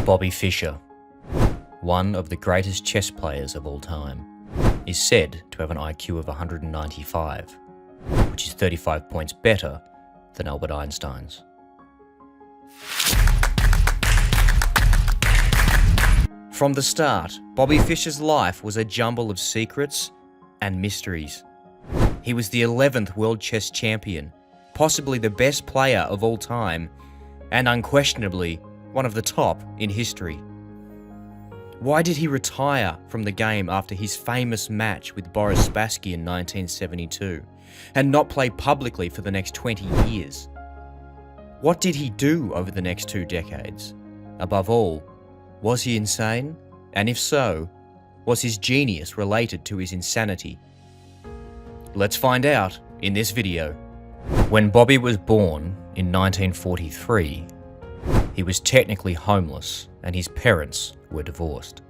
Bobby Fischer, one of the greatest chess players of all time, is said to have an IQ of 195, which is 35 points better than Albert Einstein's. From the start, Bobby Fischer's life was a jumble of secrets and mysteries. He was the 11th World Chess Champion, possibly the best player of all time, and unquestionably one of the top in history. Why did he retire from the game after his famous match with Boris Spassky in 1972 and not play publicly for the next 20 years? What did he do over the next 2 decades? Above all, was he insane? And if so, was his genius related to his insanity? Let's find out in this video. When Bobby was born in 1943, he was technically homeless and his parents were divorced.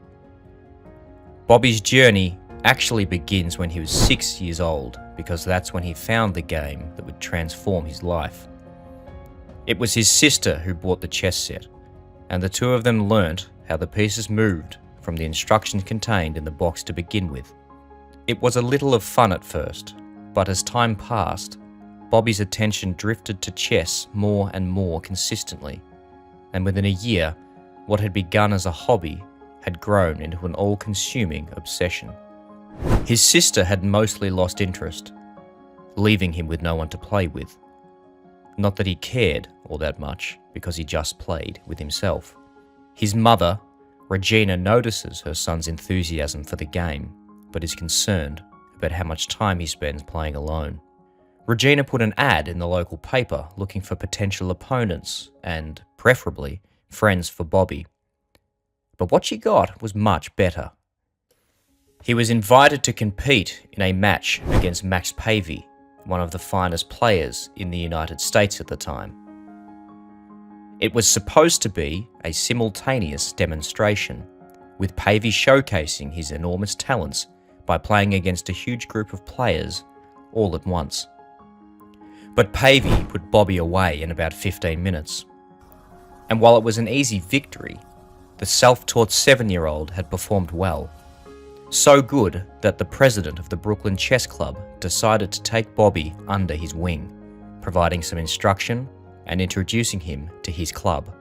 Bobby's journey actually begins when he was 6 years old, because that's when he found the game that would transform his life. It was his sister who bought the chess set, and the two of them learnt how the pieces moved from the instructions contained in the box to begin with. It was a little of fun at first, but as time passed, Bobby's attention drifted to chess more and more consistently, and within a year, what had begun as a hobby had grown into an all-consuming obsession. His sister had mostly lost interest, leaving him with no one to play with. Not that he cared all that much, because he just played with himself. His mother, Regina, notices her son's enthusiasm for the game, but is concerned about how much time he spends playing alone. Regina put an ad in the local paper looking for potential opponents and, preferably, friends for Bobby. But what she got was much better. He was invited to compete in a match against Max Pavey, one of the finest players in the United States at the time. It was supposed to be a simultaneous demonstration, with Pavey showcasing his enormous talents by playing against a huge group of players all at once. But Pavey put Bobby away in about 15 minutes. And while it was an easy victory, the self-taught 7-year-old had performed well. So good that the president of the Brooklyn Chess Club decided to take Bobby under his wing, providing some instruction and introducing him to his club.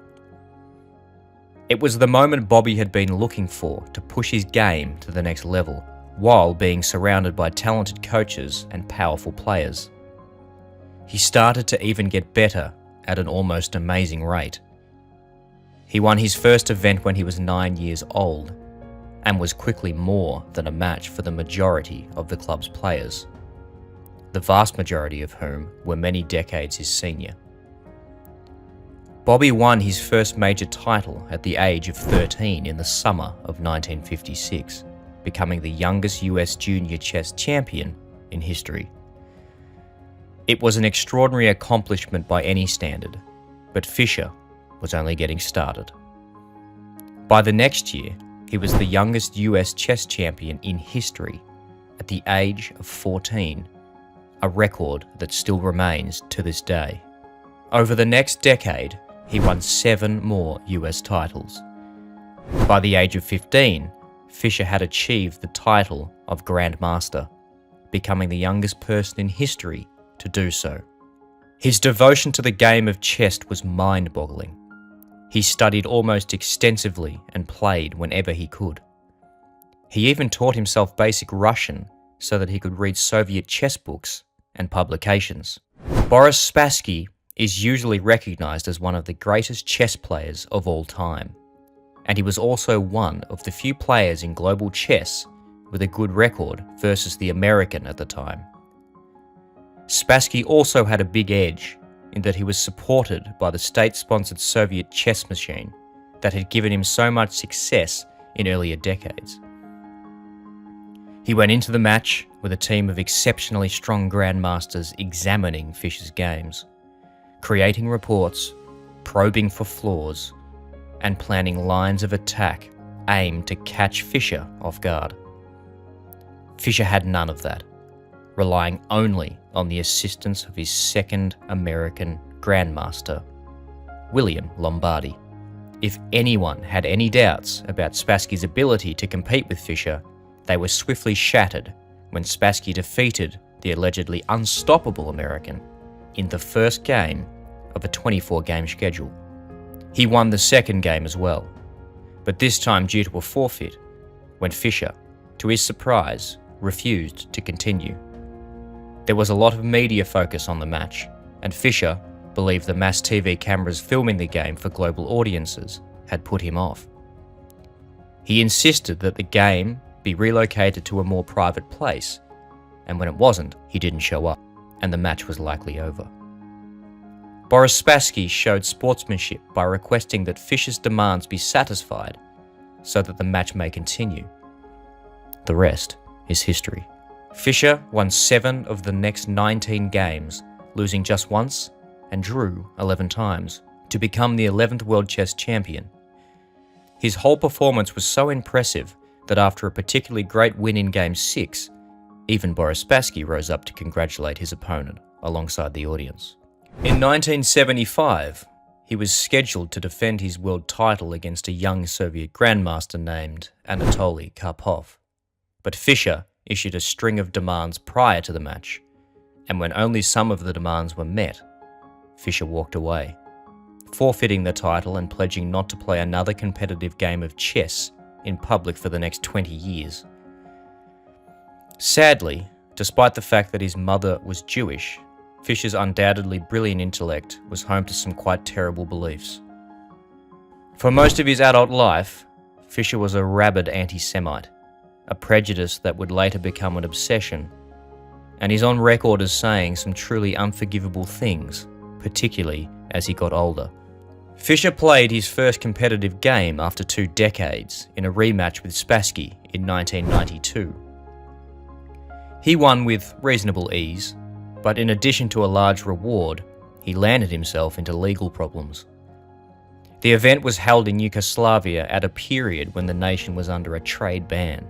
It was the moment Bobby had been looking for to push his game to the next level, while being surrounded by talented coaches and powerful players. He started to even get better at an almost amazing rate. He won his first event when he was 9 years old, and was quickly more than a match for the majority of the club's players, the vast majority of whom were many decades his senior. Bobby won his first major title at the age of 13 in the summer of 1956, becoming the youngest US junior chess champion in history. It was an extraordinary accomplishment by any standard, but Fischer was only getting started. By the next year, he was the youngest US chess champion in history at the age of 14, a record that still remains to this day. Over the next decade, he won 7 more US titles. By the age of 15, Fischer had achieved the title of Grand Master, becoming the youngest person in history to do so. His devotion to the game of chess was mind-boggling. He studied almost extensively and played whenever he could. He even taught himself basic Russian so that he could read Soviet chess books and publications. Boris Spassky is usually recognized as one of the greatest chess players of all time, and he was also one of the few players in global chess with a good record versus the American at the time. Spassky also had a big edge in that he was supported by the state-sponsored Soviet chess machine that had given him so much success in earlier decades. He went into the match with a team of exceptionally strong grandmasters examining Fischer's games, creating reports, probing for flaws, and planning lines of attack aimed to catch Fischer off guard. Fischer had none of that, relying only on the assistance of his second American grandmaster, William Lombardi. If anyone had any doubts about Spassky's ability to compete with Fischer, they were swiftly shattered when Spassky defeated the allegedly unstoppable American in the first game of a 24-game schedule. He won the second game as well, but this time due to a forfeit, when Fischer, to his surprise, refused to continue. There was a lot of media focus on the match, and Fischer believed the mass TV cameras filming the game for global audiences had put him off. He insisted that the game be relocated to a more private place, and when it wasn't, he didn't show up, and the match was likely over. Boris Spassky showed sportsmanship by requesting that Fischer's demands be satisfied so that the match may continue. The rest is history. Fischer won 7 of the next 19 games, losing just once and drew 11 times, to become the 11th World Chess Champion. His whole performance was so impressive that after a particularly great win in Game 6, even Boris Spassky rose up to congratulate his opponent alongside the audience. In 1975, he was scheduled to defend his world title against a young Soviet grandmaster named Anatoly Karpov. But Fischer issued a string of demands prior to the match, and when only some of the demands were met, Fischer walked away, forfeiting the title and pledging not to play another competitive game of chess in public for the next 20 years. Sadly, despite the fact that his mother was Jewish, Fischer's undoubtedly brilliant intellect was home to some quite terrible beliefs. For most of his adult life, Fischer was a rabid anti-Semite, a prejudice that would later become an obsession, and he's on record as saying some truly unforgivable things, particularly as he got older. Fischer played his first competitive game after 2 decades in a rematch with Spassky in 1992. He won with reasonable ease, but in addition to a large reward, he landed himself into legal problems. The event was held in Yugoslavia at a period when the nation was under a trade ban.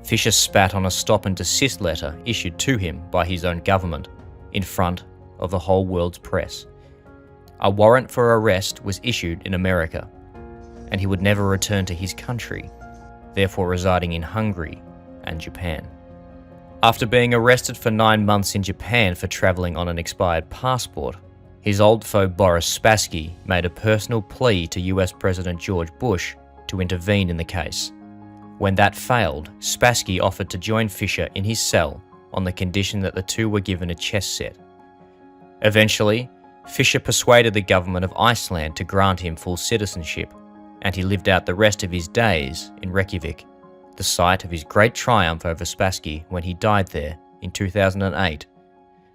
Fischer spat on a stop and desist letter issued to him by his own government in front of the whole world's press. A warrant for arrest was issued in America, and he would never return to his country, therefore residing in Hungary and Japan. After being arrested for 9 months in Japan for travelling on an expired passport, his old foe Boris Spassky made a personal plea to US President George Bush to intervene in the case. When that failed, Spassky offered to join Fischer in his cell on the condition that the two were given a chess set. Eventually, Fischer persuaded the government of Iceland to grant him full citizenship, and he lived out the rest of his days in Reykjavik, the site of his great triumph over Spassky when he died there in 2008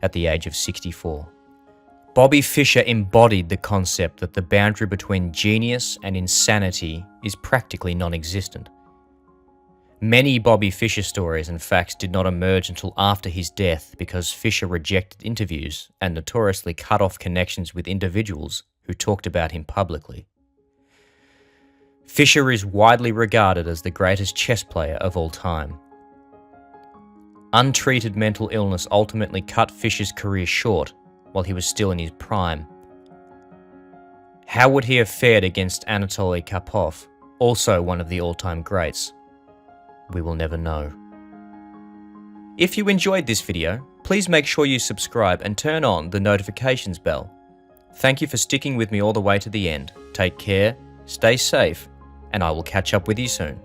at the age of 64. Bobby Fischer embodied the concept that the boundary between genius and insanity is practically non-existent. Many Bobby Fischer stories and facts did not emerge until after his death because Fischer rejected interviews and notoriously cut off connections with individuals who talked about him publicly. Fischer is widely regarded as the greatest chess player of all time. Untreated mental illness ultimately cut Fischer's career short while he was still in his prime. How would he have fared against Anatoly Karpov, also one of the all-time greats? We will never know. If you enjoyed this video, please make sure you subscribe and turn on the notifications bell. Thank you for sticking with me all the way to the end. Take care, stay safe, and I will catch up with you soon.